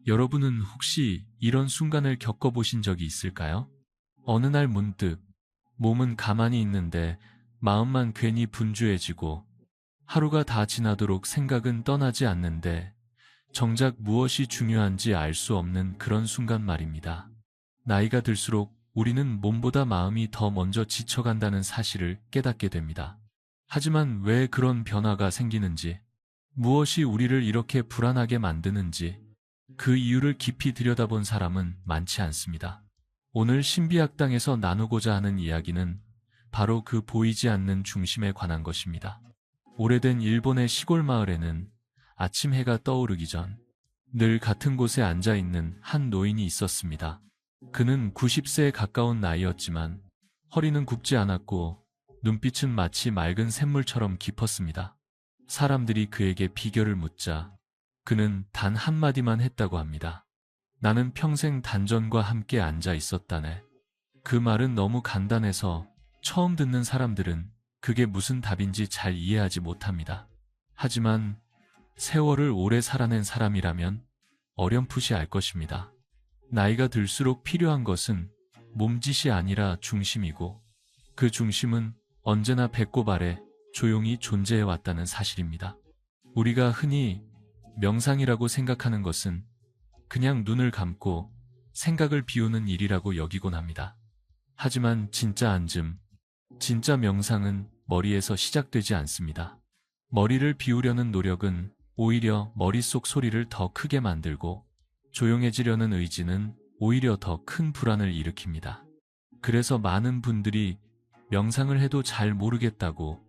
여러분은 혹시 이런 순간을 겪어보신 적이 있을까요? 어느 날 문득 몸은 가만히 있는데 마음만 괜히 분주해지고 하루가 다 지나도록 생각은 떠나지 않는데 정작 무엇이 중요한지 알 수 없는 그런 순간 말입니다. 나이가 들수록 우리는 몸보다 마음이 더 먼저 지쳐간다는 사실을 깨닫게 됩니다. 하지만 왜 그런 변화가 생기는지, 무엇이 우리를 이렇게 불안하게 만드는지 그 이유를 깊이 들여다본 사람은 많지 않습니다. 오늘 신비학당에서 나누고자 하는 이야기는 바로 그 보이지 않는 중심에 관한 것입니다. 오래된 일본의 시골 마을에는 아침 해가 떠오르기 전 늘 같은 곳에 앉아 있는 한 노인이 있었습니다. 그는 90세에 가까운 나이였지만 허리는 굽지 않았고 눈빛은 마치 맑은 샘물처럼 깊었습니다. 사람들이 그에게 비결을 묻자 그는 단 한마디만 했다고 합니다. 나는 평생 단전과 함께 앉아 있었다네. 그 말은 너무 간단해서 처음 듣는 사람들은 그게 무슨 답인지 잘 이해하지 못합니다. 하지만 세월을 오래 살아낸 사람이라면 어렴풋이 알 것입니다. 나이가 들수록 필요한 것은 몸짓이 아니라 중심이고 그 중심은 언제나 배꼽 아래 조용히 존재해 왔다는 사실입니다. 우리가 흔히 명상이라고 생각하는 것은 그냥 눈을 감고 생각을 비우는 일이라고 여기곤 합니다. 하지만 진짜 안즘, 진짜 명상은 머리에서 시작되지 않습니다. 머리를 비우려는 노력은 오히려 머릿속 소리를 더 크게 만들고 조용해지려는 의지는 오히려 더 큰 불안을 일으킵니다. 그래서 많은 분들이 명상을 해도 잘 모르겠다고,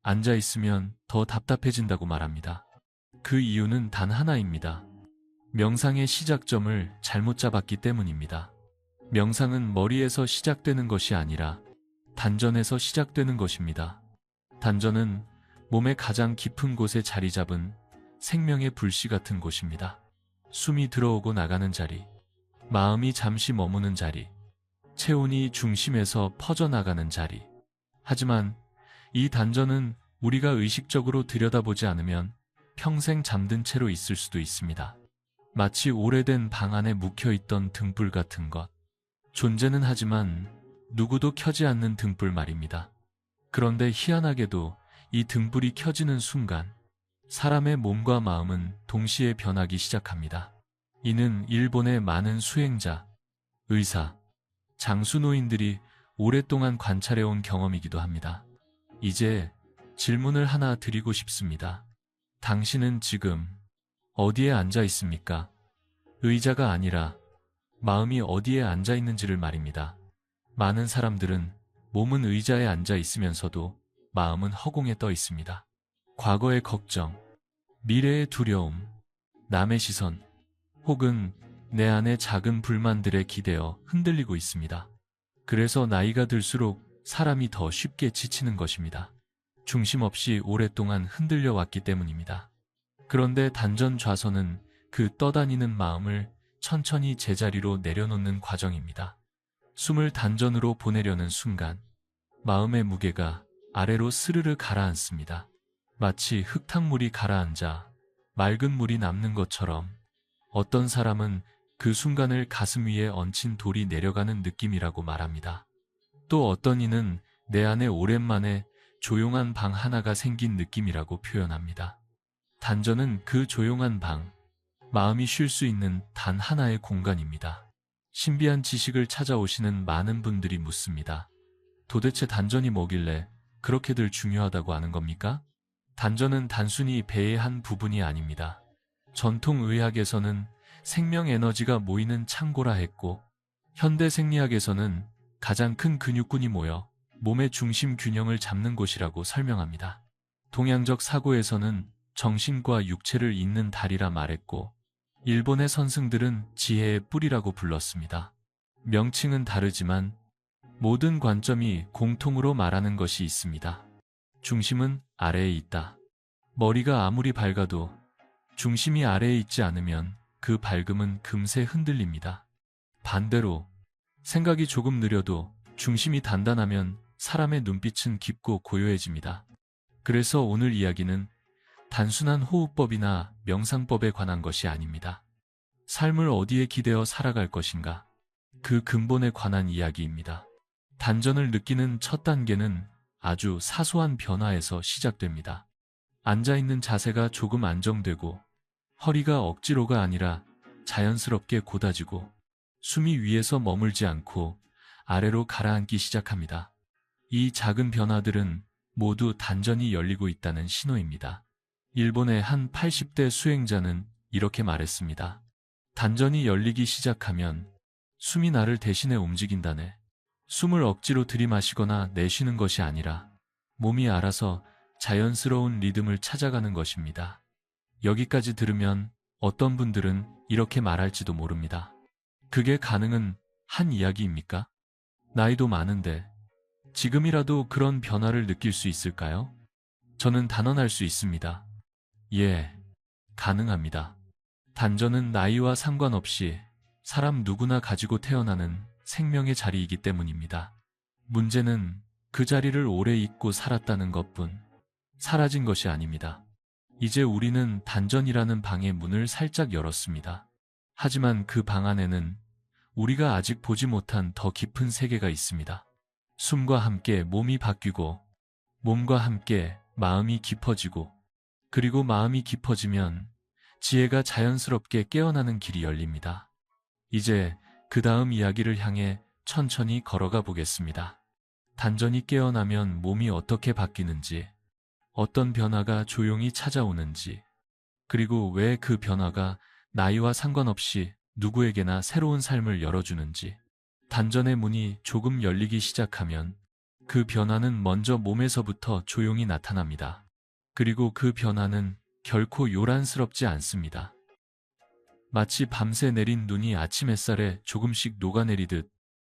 앉아있으면 더 답답해진다고 말합니다. 그 이유는 단 하나입니다. 명상의 시작점을 잘못 잡았기 때문입니다. 명상은 머리에서 시작되는 것이 아니라 단전에서 시작되는 것입니다. 단전은 몸의 가장 깊은 곳에 자리 잡은 생명의 불씨 같은 곳입니다. 숨이 들어오고 나가는 자리, 마음이 잠시 머무는 자리, 체온이 중심에서 퍼져나가는 자리. 하지만 이 단전은 우리가 의식적으로 들여다보지 않으면 평생 잠든 채로 있을 수도 있습니다. 마치 오래된 방 안에 묵혀있던 등불 같은 것. 존재는 하지만 누구도 켜지 않는 등불 말입니다. 그런데 희한하게도 이 등불이 켜지는 순간 사람의 몸과 마음은 동시에 변하기 시작합니다. 이는 일본의 많은 수행자, 의사, 장수노인들이 오랫동안 관찰해온 경험이기도 합니다. 이제 질문을 하나 드리고 싶습니다. 당신은 지금 어디에 앉아 있습니까? 의자가 아니라 마음이 어디에 앉아 있는지를 말입니다. 많은 사람들은 몸은 의자에 앉아 있으면서도 마음은 허공에 떠 있습니다. 과거의 걱정, 미래의 두려움, 남의 시선, 혹은 내 안의 작은 불만들에 기대어 흔들리고 있습니다. 그래서 나이가 들수록 사람이 더 쉽게 지치는 것입니다. 중심 없이 오랫동안 흔들려 왔기 때문입니다. 그런데 단전 좌선은 그 떠다니는 마음을 천천히 제자리로 내려놓는 과정입니다. 숨을 단전으로 보내려는 순간 마음의 무게가 아래로 스르르 가라앉습니다. 마치 흙탕물이 가라앉아 맑은 물이 남는 것처럼 어떤 사람은 그 순간을 가슴 위에 얹힌 돌이 내려가는 느낌이라고 말합니다. 또 어떤 이는 내 안에 오랜만에 조용한 방 하나가 생긴 느낌이라고 표현합니다. 단전은 그 조용한 방, 마음이 쉴 수 있는 단 하나의 공간입니다. 신비한 지식을 찾아오시는 많은 분들이 묻습니다. 도대체 단전이 뭐길래 그렇게들 중요하다고 하는 겁니까? 단전은 단순히 배의 한 부분이 아닙니다. 전통의학에서는 생명에너지가 모이는 창고라 했고, 현대생리학에서는 가장 큰 근육군이 모여 몸의 중심 균형을 잡는 곳이라고 설명합니다. 동양적 사고에서는 정신과 육체를 잇는 다리라 말했고, 일본의 선승들은 지혜의 뿌리라고 불렀습니다. 명칭은 다르지만 모든 관점이 공통으로 말하는 것이 있습니다. 중심은 아래에 있다. 머리가 아무리 밝아도 중심이 아래에 있지 않으면 그 밝음은 금세 흔들립니다. 반대로 생각이 조금 느려도 중심이 단단하면 사람의 눈빛은 깊고 고요해집니다. 그래서 오늘 이야기는 단순한 호흡법이나 명상법에 관한 것이 아닙니다. 삶을 어디에 기대어 살아갈 것인가? 그 근본에 관한 이야기입니다. 단전을 느끼는 첫 단계는 아주 사소한 변화에서 시작됩니다. 앉아있는 자세가 조금 안정되고 허리가 억지로가 아니라 자연스럽게 곧아지고 숨이 위에서 머물지 않고 아래로 가라앉기 시작합니다. 이 작은 변화들은 모두 단전이 열리고 있다는 신호입니다. 일본의 한 80대 수행자는 이렇게 말했습니다. 단전이 열리기 시작하면 숨이 나를 대신해 움직인다네. 숨을 억지로 들이마시거나 내쉬는 것이 아니라 몸이 알아서 자연스러운 리듬을 찾아가는 것입니다. 여기까지 들으면 어떤 분들은 이렇게 말할지도 모릅니다. 그게 가능은 한 이야기입니까? 나이도 많은데 지금이라도 그런 변화를 느낄 수 있을까요? 저는 단언할 수 있습니다. 예, 가능합니다. 단전은 나이와 상관없이 사람 누구나 가지고 태어나는 생명의 자리이기 때문입니다. 문제는 그 자리를 오래 잊고 살았다는 것뿐, 사라진 것이 아닙니다. 이제 우리는 단전이라는 방의 문을 살짝 열었습니다. 하지만 그 방 안에는 우리가 아직 보지 못한 더 깊은 세계가 있습니다. 숨과 함께 몸이 바뀌고, 몸과 함께 마음이 깊어지고, 그리고 마음이 깊어지면 지혜가 자연스럽게 깨어나는 길이 열립니다. 이제 그 다음 이야기를 향해 천천히 걸어가 보겠습니다. 단전이 깨어나면 몸이 어떻게 바뀌는지, 어떤 변화가 조용히 찾아오는지, 그리고 왜 그 변화가 나이와 상관없이 누구에게나 새로운 삶을 열어주는지, 단전의 문이 조금 열리기 시작하면 그 변화는 먼저 몸에서부터 조용히 나타납니다. 그리고 그 변화는 결코 요란스럽지 않습니다. 마치 밤새 내린 눈이 아침 햇살에 조금씩 녹아내리듯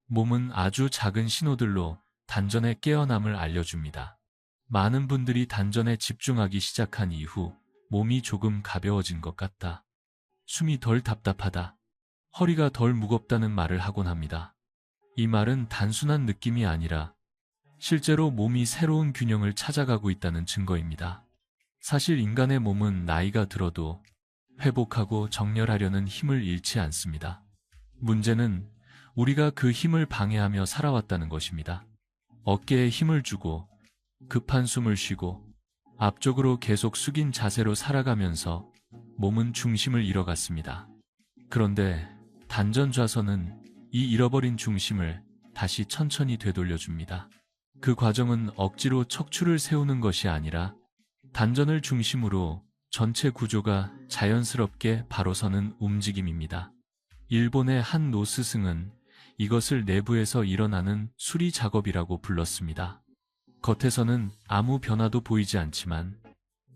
몸은 아주 작은 신호들로 단전의 깨어남을 알려줍니다. 많은 분들이 단전에 집중하기 시작한 이후 몸이 조금 가벼워진 것 같다. 숨이 덜 답답하다. 허리가 덜 무겁다는 말을 하곤 합니다. 이 말은 단순한 느낌이 아니라 실제로 몸이 새로운 균형을 찾아가고 있다는 증거입니다. 사실 인간의 몸은 나이가 들어도 회복하고 정렬하려는 힘을 잃지 않습니다. 문제는 우리가 그 힘을 방해하며 살아왔다는 것입니다. 어깨에 힘을 주고 급한 숨을 쉬고 앞쪽으로 계속 숙인 자세로 살아가면서 몸은 중심을 잃어갔습니다. 그런데 단전 좌선은 이 잃어버린 중심을 다시 천천히 되돌려줍니다. 그 과정은 억지로 척추를 세우는 것이 아니라 단전을 중심으로 전체 구조가 자연스럽게 바로 서는 움직임입니다. 일본의 한 노스승은 이것을 내부에서 일어나는 수리 작업이라고 불렀습니다. 겉에서는 아무 변화도 보이지 않지만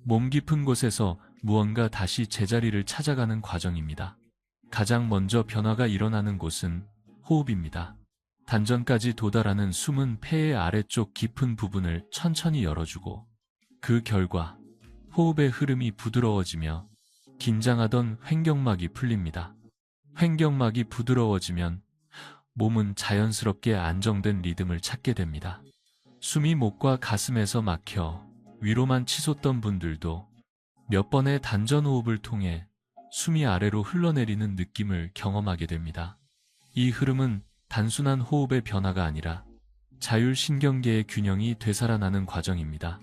몸 깊은 곳에서 무언가 다시 제자리를 찾아가는 과정입니다. 가장 먼저 변화가 일어나는 곳은 호흡입니다. 단전까지 도달하는 숨은 폐의 아래쪽 깊은 부분을 천천히 열어주고 그 결과 호흡의 흐름이 부드러워지며 긴장하던 횡격막이 풀립니다. 횡격막이 부드러워지면 몸은 자연스럽게 안정된 리듬을 찾게 됩니다. 숨이 목과 가슴에서 막혀 위로만 치솟던 분들도 몇 번의 단전 호흡을 통해 숨이 아래로 흘러내리는 느낌을 경험하게 됩니다. 이 흐름은 단순한 호흡의 변화가 아니라 자율신경계의 균형이 되살아나는 과정입니다.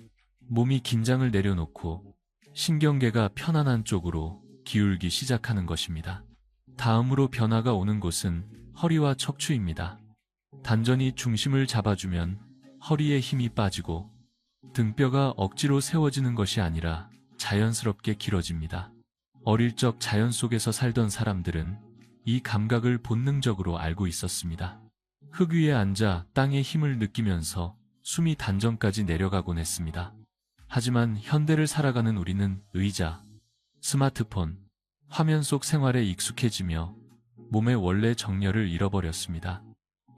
몸이 긴장을 내려놓고 신경계가 편안한 쪽으로 기울기 시작하는 것입니다. 다음으로 변화가 오는 곳은 허리와 척추입니다. 단전이 중심을 잡아주면 허리에 힘이 빠지고 등뼈가 억지로 세워지는 것이 아니라 자연스럽게 길어집니다. 어릴 적 자연 속에서 살던 사람들은 이 감각을 본능적으로 알고 있었습니다. 흙 위에 앉아 땅의 힘을 느끼면서 숨이 단전까지 내려가곤 했습니다. 하지만 현대를 살아가는 우리는 의자, 스마트폰, 화면 속 생활에 익숙해지며 몸의 원래 정렬을 잃어버렸습니다.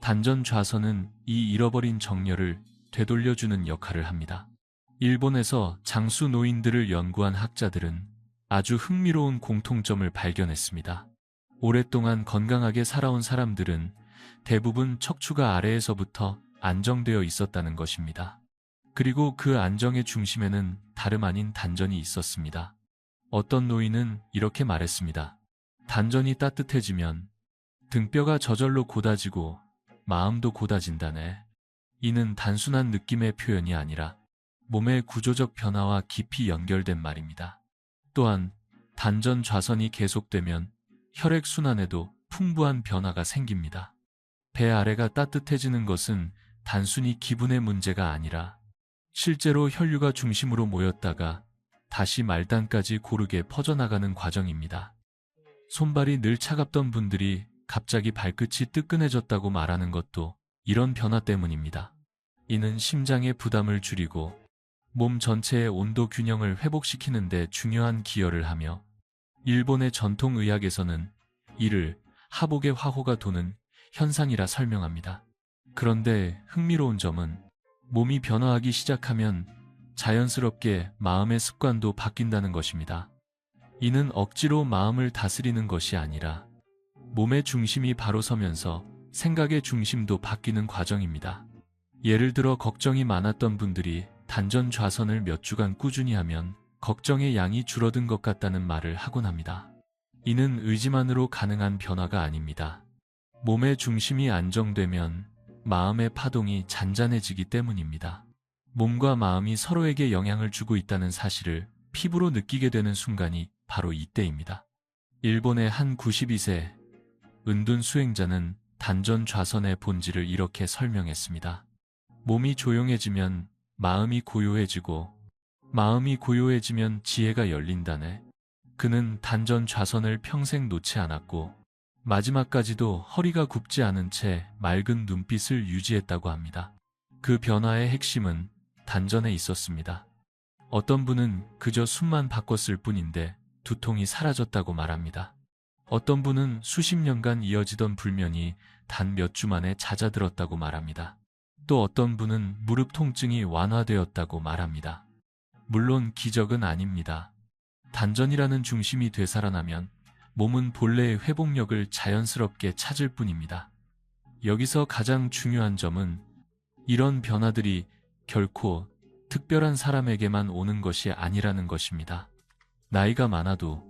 단전 좌선은 이 잃어버린 정렬을 되돌려주는 역할을 합니다. 일본에서 장수 노인들을 연구한 학자들은 아주 흥미로운 공통점을 발견했습니다. 오랫동안 건강하게 살아온 사람들은 대부분 척추가 아래에서부터 안정되어 있었다는 것입니다. 그리고 그 안정의 중심에는 다름 아닌 단전이 있었습니다. 어떤 노인은 이렇게 말했습니다. 단전이 따뜻해지면 등뼈가 저절로 곧아지고 마음도 곧아진다네. 이는 단순한 느낌의 표현이 아니라 몸의 구조적 변화와 깊이 연결된 말입니다. 또한 단전 좌선이 계속되면 혈액순환에도 풍부한 변화가 생깁니다. 배 아래가 따뜻해지는 것은 단순히 기분의 문제가 아니라 실제로 혈류가 중심으로 모였다가 다시 말단까지 고르게 퍼져나가는 과정입니다. 손발이 늘 차갑던 분들이 갑자기 발끝이 뜨끈해졌다고 말하는 것도 이런 변화 때문입니다. 이는 심장의 부담을 줄이고 몸 전체의 온도 균형을 회복시키는 데 중요한 기여를 하며, 일본의 전통 의학에서는 이를 하복의 화호가 도는 현상이라 설명합니다. 그런데 흥미로운 점은 몸이 변화하기 시작하면 자연스럽게 마음의 습관도 바뀐다는 것입니다. 이는 억지로 마음을 다스리는 것이 아니라 몸의 중심이 바로 서면서 생각의 중심도 바뀌는 과정입니다. 예를 들어 걱정이 많았던 분들이 단전 좌선을 몇 주간 꾸준히 하면 걱정의 양이 줄어든 것 같다는 말을 하곤 합니다. 이는 의지만으로 가능한 변화가 아닙니다. 몸의 중심이 안정되면 마음의 파동이 잔잔해지기 때문입니다. 몸과 마음이 서로에게 영향을 주고 있다는 사실을 피부로 느끼게 되는 순간이 바로 이때입니다. 일본의 한 92세 은둔 수행자는 단전 좌선의 본질을 이렇게 설명했습니다. 몸이 조용해지면 마음이 고요해지고, 마음이 고요해지면 지혜가 열린다네. 그는 단전 좌선을 평생 놓지 않았고 마지막까지도 허리가 굽지 않은 채 맑은 눈빛을 유지했다고 합니다. 그 변화의 핵심은 단전에 있었습니다. 어떤 분은 그저 숨만 바꿨을 뿐인데 두통이 사라졌다고 말합니다. 어떤 분은 수십 년간 이어지던 불면이 단 몇 주 만에 잦아들었다고 말합니다. 또 어떤 분은 무릎 통증이 완화되었다고 말합니다. 물론 기적은 아닙니다. 단전이라는 중심이 되살아나면 몸은 본래의 회복력을 자연스럽게 찾을 뿐입니다. 여기서 가장 중요한 점은 이런 변화들이 결코 특별한 사람에게만 오는 것이 아니라는 것입니다. 나이가 많아도,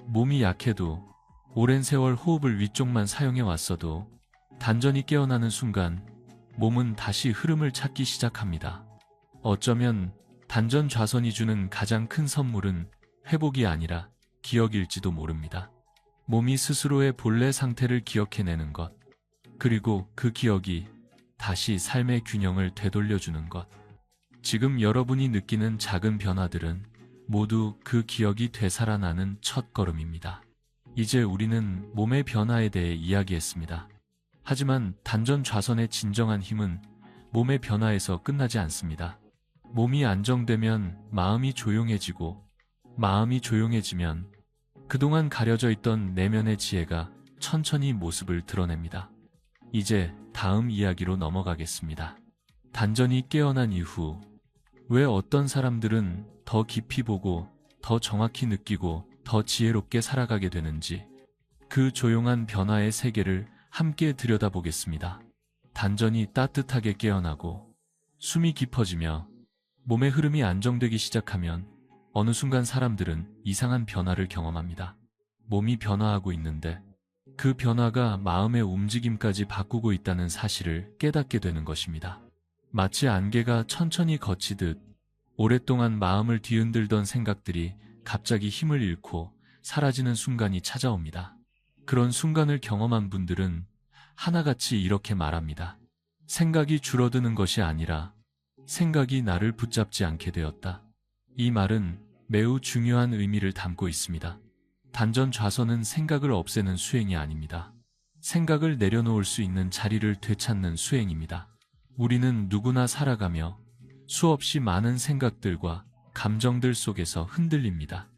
몸이 약해도, 오랜 세월 호흡을 위쪽만 사용해 왔어도 단전이 깨어나는 순간 몸은 다시 흐름을 찾기 시작합니다. 어쩌면 단전 좌선이 주는 가장 큰 선물은 회복이 아니라 기억일지도 모릅니다. 몸이 스스로의 본래 상태를 기억해내는 것, 그리고 그 기억이 다시 삶의 균형을 되돌려주는 것. 지금 여러분이 느끼는 작은 변화들은 모두 그 기억이 되살아나는 첫걸음입니다. 이제 우리는 몸의 변화에 대해 이야기했습니다. 하지만 단전 좌선의 진정한 힘은 몸의 변화에서 끝나지 않습니다. 몸이 안정되면 마음이 조용해지고, 마음이 조용해지면 그동안 가려져 있던 내면의 지혜가 천천히 모습을 드러냅니다. 이제 다음 이야기로 넘어가겠습니다. 단전이 깨어난 이후 왜 어떤 사람들은 더 깊이 보고, 더 정확히 느끼고, 더 지혜롭게 살아가게 되는지, 그 조용한 변화의 세계를 함께 들여다보겠습니다. 단전이 따뜻하게 깨어나고 숨이 깊어지며 몸의 흐름이 안정되기 시작하면 어느 순간 사람들은 이상한 변화를 경험합니다. 몸이 변화하고 있는데 그 변화가 마음의 움직임까지 바꾸고 있다는 사실을 깨닫게 되는 것입니다. 마치 안개가 천천히 걷히듯 오랫동안 마음을 뒤흔들던 생각들이 갑자기 힘을 잃고 사라지는 순간이 찾아옵니다. 그런 순간을 경험한 분들은 하나같이 이렇게 말합니다. 생각이 줄어드는 것이 아니라 생각이 나를 붙잡지 않게 되었다. 이 말은 매우 중요한 의미를 담고 있습니다. 단전 좌선은 생각을 없애는 수행이 아닙니다. 생각을 내려놓을 수 있는 자리를 되찾는 수행입니다. 우리는 누구나 살아가며 수없이 많은 생각들과 감정들 속에서 흔들립니다.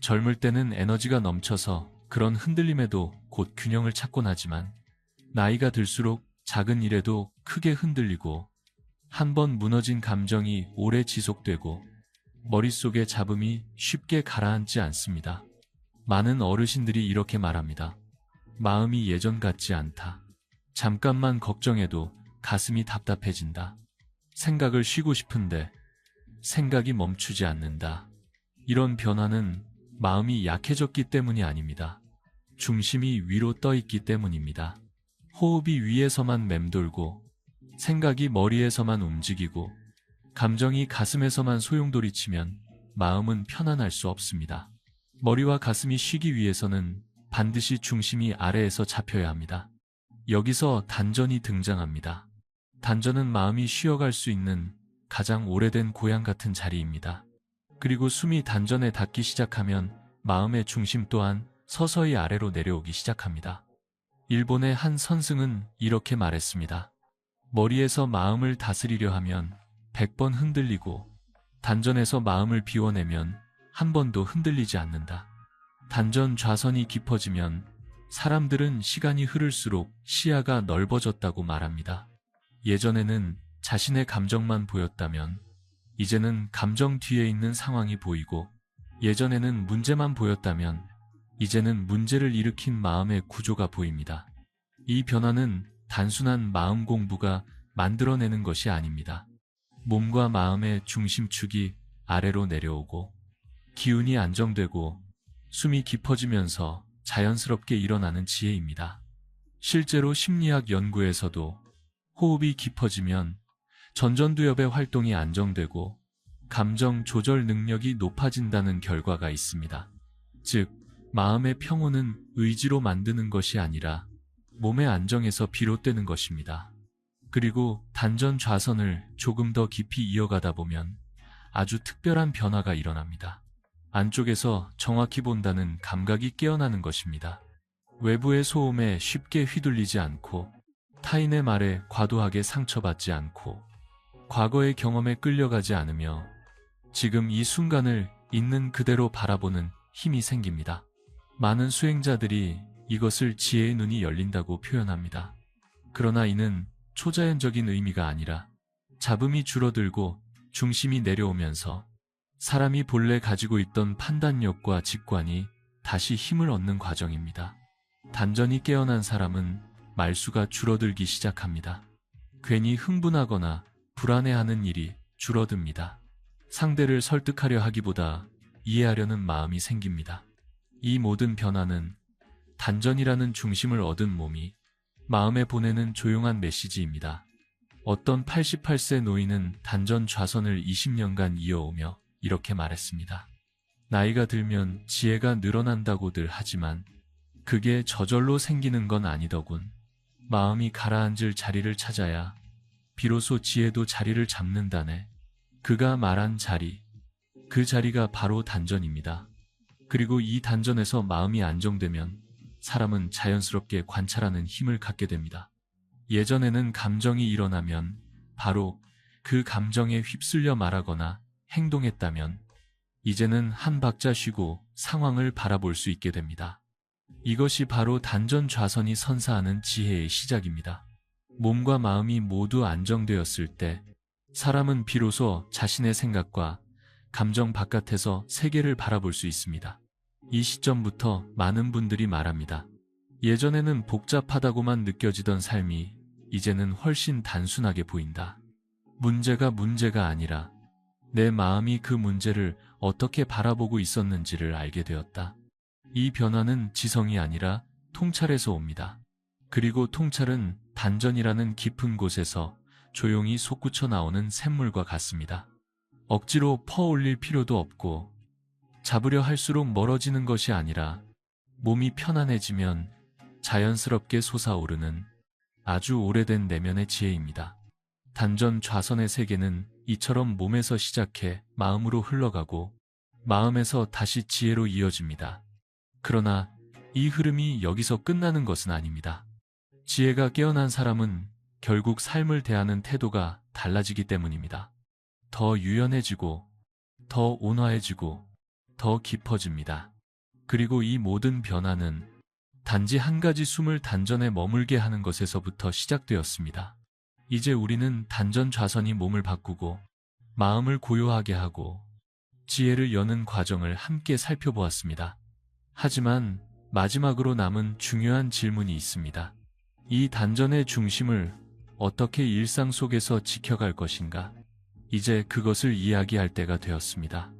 젊을 때는 에너지가 넘쳐서 그런 흔들림에도 곧 균형을 찾곤 하지만 나이가 들수록 작은 일에도 크게 흔들리고 한 번 무너진 감정이 오래 지속되고 머릿속의 잡음이 쉽게 가라앉지 않습니다. 많은 어르신들이 이렇게 말합니다. 마음이 예전 같지 않다. 잠깐만 걱정해도 가슴이 답답해진다. 생각을 쉬고 싶은데 생각이 멈추지 않는다. 이런 변화는 마음이 약해졌기 때문이 아닙니다. 중심이 위로 떠 있기 때문입니다. 호흡이 위에서만 맴돌고 생각이 머리에서만 움직이고 감정이 가슴에서만 소용돌이치면 마음은 편안할 수 없습니다. 머리와 가슴이 쉬기 위해서는 반드시 중심이 아래에서 잡혀야 합니다. 여기서 단전이 등장합니다. 단전은 마음이 쉬어갈 수 있는 가장 오래된 고향 같은 자리입니다. 그리고 숨이 단전에 닿기 시작하면 마음의 중심 또한 서서히 아래로 내려오기 시작합니다. 일본의 한 선승은 이렇게 말했습니다. 머리에서 마음을 다스리려 하면 100번 흔들리고 단전에서 마음을 비워내면 한 번도 흔들리지 않는다. 단전 좌선이 깊어지면 사람들은 시간이 흐를수록 시야가 넓어졌다고 말합니다. 예전에는 자신의 감정만 보였다면 이제는 감정 뒤에 있는 상황이 보이고, 예전에는 문제만 보였다면 이제는 문제를 일으킨 마음의 구조가 보입니다. 이 변화는 단순한 마음 공부가 만들어내는 것이 아닙니다. 몸과 마음의 중심축이 아래로 내려오고 기운이 안정되고 숨이 깊어지면서 자연스럽게 일어나는 지혜입니다. 실제로 심리학 연구에서도 호흡이 깊어지면 전전두엽의 활동이 안정되고 감정 조절 능력이 높아진다는 결과가 있습니다. 즉, 마음의 평온은 의지로 만드는 것이 아니라 몸의 안정에서 비롯되는 것입니다. 그리고 단전 좌선을 조금 더 깊이 이어가다 보면 아주 특별한 변화가 일어납니다. 안쪽에서 정확히 본다는 감각이 깨어나는 것입니다. 외부의 소음에 쉽게 휘둘리지 않고 타인의 말에 과도하게 상처받지 않고 과거의 경험에 끌려가지 않으며 지금 이 순간을 있는 그대로 바라보는 힘이 생깁니다. 많은 수행자들이 이것을 지혜의 눈이 열린다고 표현합니다. 그러나 이는 초자연적인 의미가 아니라 잡음이 줄어들고 중심이 내려오면서 사람이 본래 가지고 있던 판단력과 직관이 다시 힘을 얻는 과정입니다. 단전이 깨어난 사람은 말수가 줄어들기 시작합니다. 괜히 흥분하거나 불안해하는 일이 줄어듭니다. 상대를 설득하려 하기보다 이해하려는 마음이 생깁니다. 이 모든 변화는 단전이라는 중심을 얻은 몸이 마음에 보내는 조용한 메시지입니다. 어떤 88세 노인은 단전 좌선을 20년간 이어오며 이렇게 말했습니다. 나이가 들면 지혜가 늘어난다고들 하지만 그게 저절로 생기는 건 아니더군. 마음이 가라앉을 자리를 찾아야 비로소 지혜도 자리를 잡는다네. 그가 말한 자리, 그 자리가 바로 단전입니다. 그리고 이 단전에서 마음이 안정되면 사람은 자연스럽게 관찰하는 힘을 갖게 됩니다. 예전에는 감정이 일어나면 바로 그 감정에 휩쓸려 말하거나 행동했다면 이제는 한 박자 쉬고 상황을 바라볼 수 있게 됩니다. 이것이 바로 단전 좌선이 선사하는 지혜의 시작입니다. 몸과 마음이 모두 안정되었을 때 사람은 비로소 자신의 생각과 감정 바깥에서 세계를 바라볼 수 있습니다. 이 시점부터 많은 분들이 말합니다. 예전에는 복잡하다고만 느껴지던 삶이 이제는 훨씬 단순하게 보인다. 문제가 문제가 아니라 내 마음이 그 문제를 어떻게 바라보고 있었는지를 알게 되었다. 이 변화는 지성이 아니라 통찰에서 옵니다. 그리고 통찰은 단전이라는 깊은 곳에서 조용히 솟구쳐 나오는 샘물과 같습니다. 억지로 퍼올릴 필요도 없고 잡으려 할수록 멀어지는 것이 아니라 몸이 편안해지면 자연스럽게 솟아오르는 아주 오래된 내면의 지혜입니다. 단전 좌선의 세계는 이처럼 몸에서 시작해 마음으로 흘러가고 마음에서 다시 지혜로 이어집니다. 그러나 이 흐름이 여기서 끝나는 것은 아닙니다. 지혜가 깨어난 사람은 결국 삶을 대하는 태도가 달라지기 때문입니다. 더 유연해지고 더 온화해지고 더 깊어집니다. 그리고 이 모든 변화는 단지 한 가지 숨을 단전에 머물게 하는 것에서부터 시작되었습니다. 이제 우리는 단전 좌선이 몸을 바꾸고 마음을 고요하게 하고 지혜를 여는 과정을 함께 살펴보았습니다. 하지만 마지막으로 남은 중요한 질문이 있습니다. 이 단전의 중심을 어떻게 일상 속에서 지켜갈 것인가? 이제 그것을 이야기할 때가 되었습니다.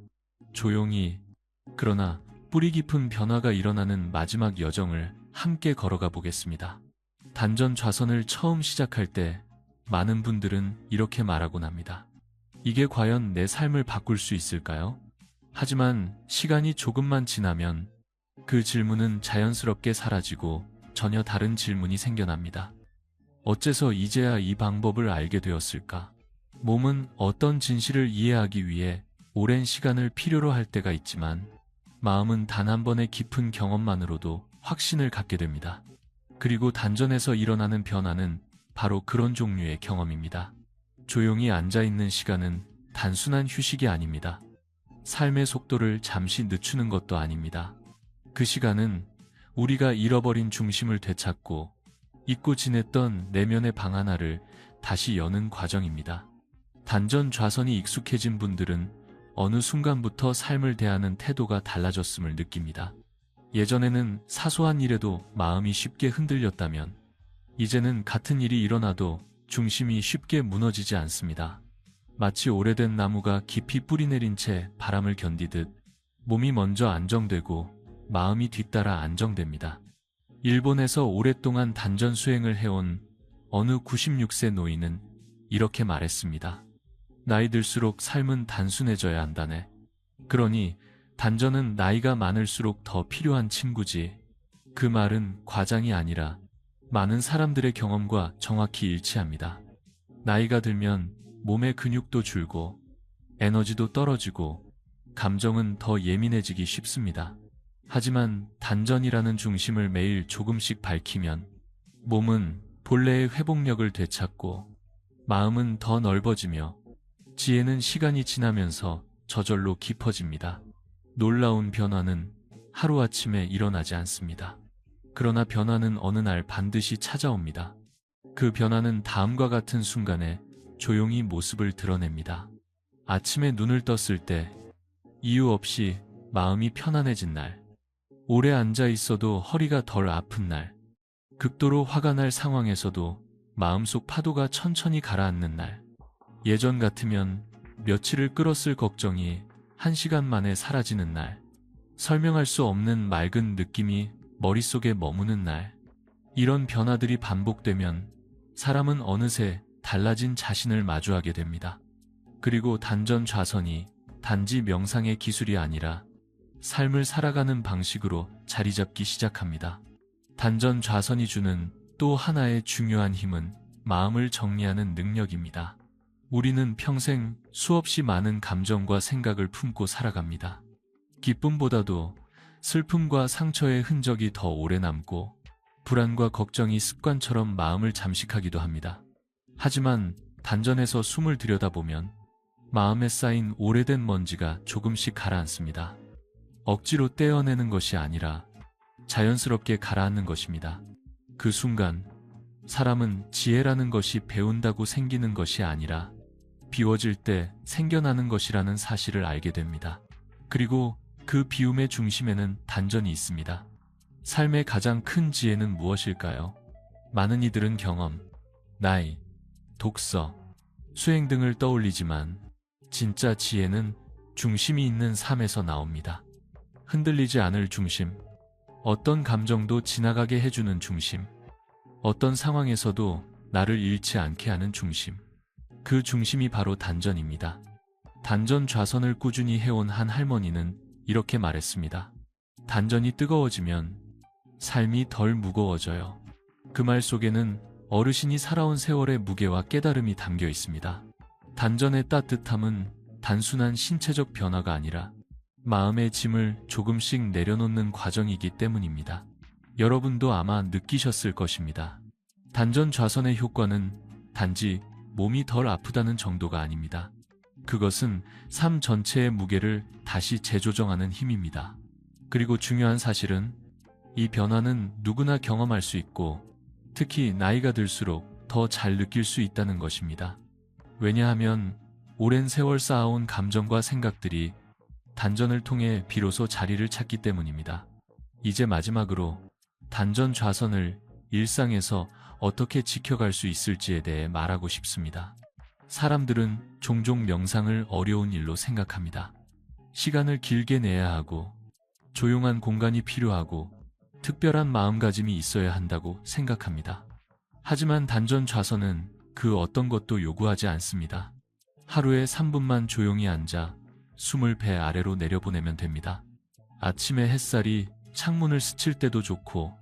조용히, 그러나 뿌리 깊은 변화가 일어나는 마지막 여정을 함께 걸어가 보겠습니다. 단전 좌선을 처음 시작할 때 많은 분들은 이렇게 말하곤 합니다. 이게 과연 내 삶을 바꿀 수 있을까요? 하지만 시간이 조금만 지나면 그 질문은 자연스럽게 사라지고 전혀 다른 질문이 생겨납니다. 어째서 이제야 이 방법을 알게 되었을까? 몸은 어떤 진실을 이해하기 위해 오랜 시간을 필요로 할 때가 있지만 마음은 단 한 번의 깊은 경험만으로도 확신을 갖게 됩니다. 그리고 단전에서 일어나는 변화는 바로 그런 종류의 경험입니다. 조용히 앉아있는 시간은 단순한 휴식이 아닙니다. 삶의 속도를 잠시 늦추는 것도 아닙니다. 그 시간은 우리가 잃어버린 중심을 되찾고 잊고 지냈던 내면의 방 하나를 다시 여는 과정입니다. 단전 좌선이 익숙해진 분들은 어느 순간부터 삶을 대하는 태도가 달라졌음을 느낍니다. 예전에는 사소한 일에도 마음이 쉽게 흔들렸다면 이제는 같은 일이 일어나도 중심이 쉽게 무너지지 않습니다. 마치 오래된 나무가 깊이 뿌리 내린 채 바람을 견디듯 몸이 먼저 안정되고 마음이 뒤따라 안정됩니다. 일본에서 오랫동안 단전 수행을 해온 어느 96세 노인은 이렇게 말했습니다. 나이 들수록 삶은 단순해져야 한다네. 그러니 단전은 나이가 많을수록 더 필요한 친구지. 그 말은 과장이 아니라 많은 사람들의 경험과 정확히 일치합니다. 나이가 들면 몸의 근육도 줄고 에너지도 떨어지고 감정은 더 예민해지기 쉽습니다. 하지만 단전이라는 중심을 매일 조금씩 밝히면 몸은 본래의 회복력을 되찾고 마음은 더 넓어지며 지혜는 시간이 지나면서 저절로 깊어집니다. 놀라운 변화는 하루아침에 일어나지 않습니다. 그러나 변화는 어느 날 반드시 찾아옵니다. 그 변화는 다음과 같은 순간에 조용히 모습을 드러냅니다. 아침에 눈을 떴을 때, 이유 없이 마음이 편안해진 날, 오래 앉아 있어도 허리가 덜 아픈 날, 극도로 화가 날 상황에서도 마음속 파도가 천천히 가라앉는 날, 예전 같으면 며칠을 끌었을 걱정이 1시간 만에 사라지는 날, 설명할 수 없는 맑은 느낌이 머릿속에 머무는 날, 이런 변화들이 반복되면 사람은 어느새 달라진 자신을 마주하게 됩니다. 그리고 단전 좌선이 단지 명상의 기술이 아니라 삶을 살아가는 방식으로 자리 잡기 시작합니다. 단전 좌선이 주는 또 하나의 중요한 힘은 마음을 정리하는 능력입니다. 우리는 평생 수없이 많은 감정과 생각을 품고 살아갑니다. 기쁨보다도 슬픔과 상처의 흔적이 더 오래 남고 불안과 걱정이 습관처럼 마음을 잠식하기도 합니다. 하지만 단전에서 숨을 들여다보면 마음에 쌓인 오래된 먼지가 조금씩 가라앉습니다. 억지로 떼어내는 것이 아니라 자연스럽게 가라앉는 것입니다. 그 순간 사람은 지혜라는 것이 배운다고 생기는 것이 아니라 비워질 때 생겨나는 것이라는 사실을 알게 됩니다. 그리고 그 비움의 중심에는 단전이 있습니다. 삶의 가장 큰 지혜는 무엇일까요? 많은 이들은 경험, 나이, 독서, 수행 등을 떠올리지만 진짜 지혜는 중심이 있는 삶에서 나옵니다. 흔들리지 않을 중심, 어떤 감정도 지나가게 해주는 중심, 어떤 상황에서도 나를 잃지 않게 하는 중심, 그 중심이 바로 단전입니다. 단전 좌선을 꾸준히 해온 한 할머니는 이렇게 말했습니다. 단전이 뜨거워지면 삶이 덜 무거워져요. 그 말 속에는 어르신이 살아온 세월의 무게와 깨달음이 담겨 있습니다. 단전의 따뜻함은 단순한 신체적 변화가 아니라 마음의 짐을 조금씩 내려놓는 과정이기 때문입니다. 여러분도 아마 느끼셨을 것입니다. 단전 좌선의 효과는 단지 몸이 덜 아프다는 정도가 아닙니다. 그것은 삶 전체의 무게를 다시 재조정하는 힘입니다. 그리고 중요한 사실은 이 변화는 누구나 경험할 수 있고 특히 나이가 들수록 더 잘 느낄 수 있다는 것입니다. 왜냐하면 오랜 세월 쌓아온 감정과 생각들이 단전을 통해 비로소 자리를 찾기 때문입니다. 이제 마지막으로 단전 좌선을 일상에서 어떻게 지켜갈 수 있을지에 대해 말하고 싶습니다. 사람들은 종종 명상을 어려운 일로 생각합니다. 시간을 길게 내야 하고 조용한 공간이 필요하고 특별한 마음가짐이 있어야 한다고 생각합니다. 하지만 단전 좌선은 그 어떤 것도 요구하지 않습니다. 하루에 3분만 조용히 앉아 숨을 배 아래로 내려보내면 됩니다. 아침에 햇살이 창문을 스칠 때도 좋고,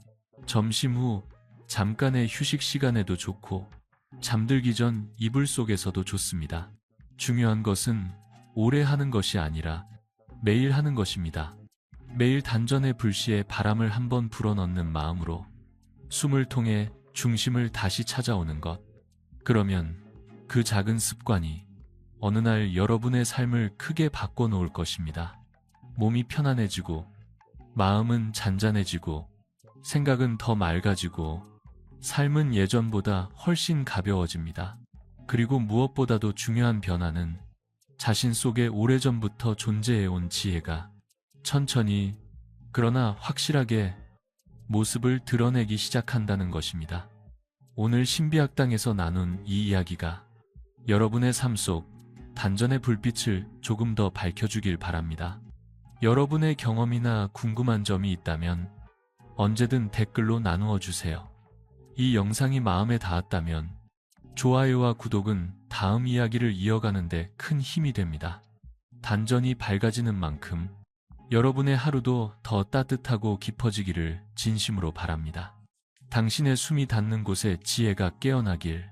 점심 후 잠깐의 휴식 시간에도 좋고, 잠들기 전 이불 속에서도 좋습니다. 중요한 것은 오래 하는 것이 아니라 매일 하는 것입니다. 매일 단전의 불씨에 바람을 한번 불어넣는 마음으로 숨을 통해 중심을 다시 찾아오는 것. 그러면 그 작은 습관이 어느 날 여러분의 삶을 크게 바꿔놓을 것입니다. 몸이 편안해지고, 마음은 잔잔해지고, 생각은 더 맑아지고, 삶은 예전보다 훨씬 가벼워집니다. 그리고 무엇보다도 중요한 변화는 자신 속에 오래전부터 존재해온 지혜가 천천히, 그러나 확실하게 모습을 드러내기 시작한다는 것입니다. 오늘 신비학당에서 나눈 이 이야기가 여러분의 삶 속 단전의 불빛을 조금 더 밝혀주길 바랍니다. 여러분의 경험이나 궁금한 점이 있다면 언제든 댓글로 나누어 주세요. 이 영상이 마음에 닿았다면 좋아요와 구독은 다음 이야기를 이어가는 데 큰 힘이 됩니다. 단전이 밝아지는 만큼 여러분의 하루도 더 따뜻하고 깊어지기를 진심으로 바랍니다. 당신의 숨이 닿는 곳에 지혜가 깨어나길.